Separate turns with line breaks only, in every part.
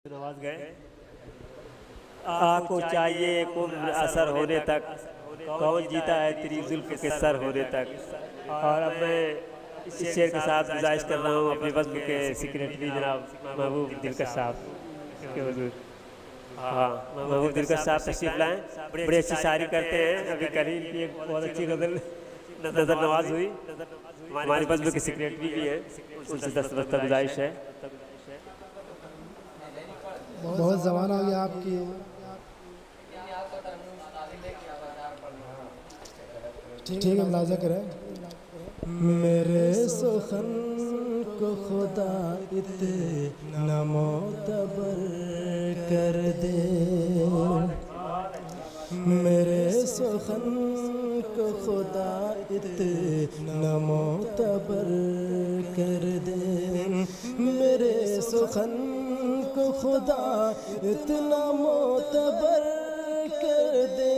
नवाज गए आँखों चाहिए कुल असर होने तक, कौन जीता है तेरी जुल्फ के सर होने तक। और अब मैं इस शेर के साथ गुजारिश कर रहा हूँ अपने वज़्न के सेक्रेटरी जनाब महबूब दिलकश साहब के वजूद। हाँ, महबूब दिलकश साहब तशरीफ लाएँ, बड़ी अच्छी शायरी करते हैं। अभी कल ही इनकी एक बहुत अच्छी गज़ल नज़र नवाज हुई, हमारे वज़्न के सेक्रेटरी भी हैं, उनसे दस्तबस्ता गुजारिश है।
बहुत ज़माना हो गया आपकी। ठीक है, मुलाजा करें। मेरे सुखन को खुदा इतना मोतबर कर दे, मेरे सुखन को खुदा इतना मोतबर कर दे, मेरे सुखन को खुदा इतना मोतबर कर दे।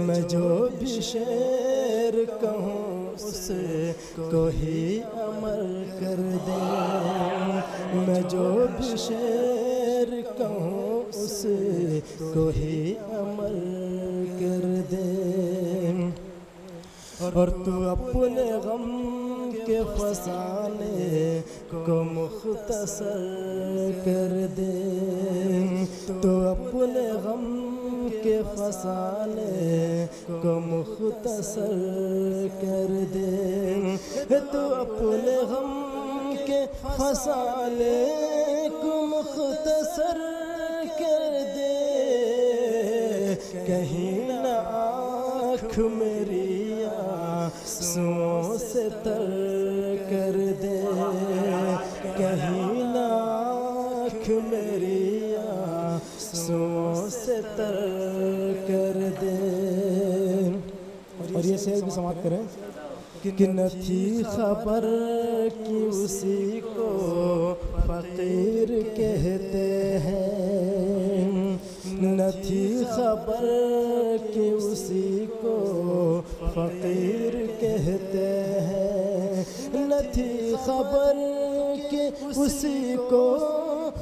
मैं जो भी शेर कहूँ उसे को ही अमल कर दे, मैं जो भी शेर कहूँ उसे को ही अमल कर दे। और तू अपने गम के फसाने को मुख्तसर कर दे, तो अपने गम के फसाने को मुख्तसर कर दे, तो अपने गम के फसाने को मुख्तसर कर दे। कहीं न आँख मेरी आंसुओं से तर कर दे, कहीं न आँख मेरी आंसुओं से तर कर दे। और ये शेर भी समाप्त करें कि न थी खबर कि उसी को फकीर कहते हैं, न थी खबर कि उसी को फकीर कहते हैं, न थी खबर कि उसी को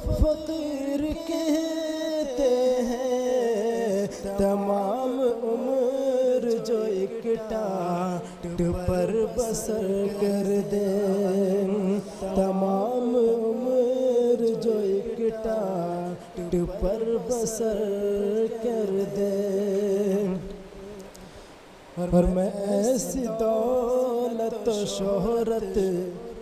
फकीर कहते हैं। तमाम उम्र जो एक टाट पर बसर कर दे, तमाम उम्र जो एक टाट पर बसर कर दे। और मैं ऐसी दौलत शोहरत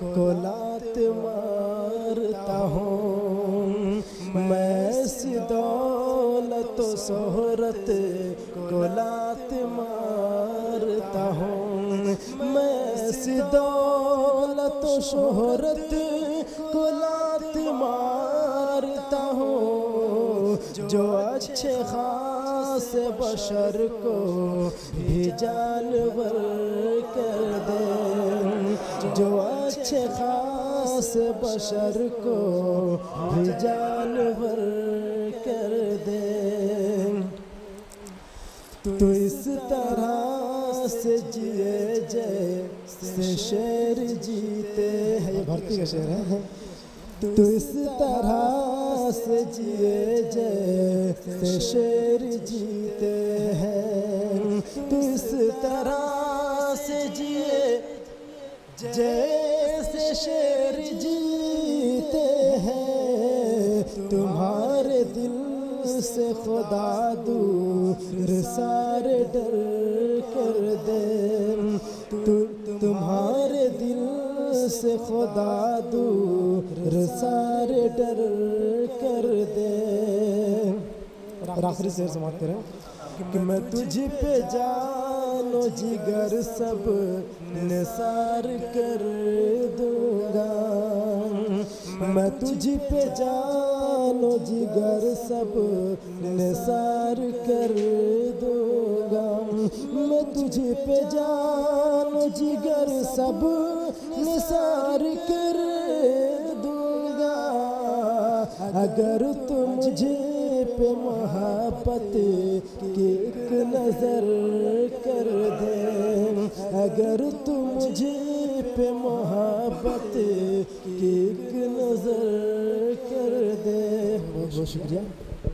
को लात मारता हूँ, मैं ऐसी दौलत शोहरत को लात मारता हूँ, मैं ऐसी दौलत शोहरत को लात मारता हूँ, जो अच्छे खास बशर को भी जानवर कर दे, जो अच्छे खास बशर को भी जानवर कर दे। तो इस तरह से जिए जैसे शेर जीते हैं, ये भर्ती का शेर है। तो इस तरह से जिए जैसे शेर जीते हैं, तो इस तरह से जिए जैसे शेर जीते हैं। तुम्हारे दिल से खुदा दूर सारे डर कर दे, तुम्हारे दिल से खुदा दूर सारे डर कर दे। और आखिरी शेर समाप्त करें कि मैं तुझ पे जानो जिगर सब निसार कर दूंगा, मैं तुझ पे जानो जिगर सब निसार कर दूंगा, मैं तुझ पे जानो जिगर सब निसार कर दूंगा। अगर तू मुझे पे मोहब्बत की एक नजर कर दे, अगर तू मुझे पे मोहब्बत की एक नजर कर बहुत शुक्रिया।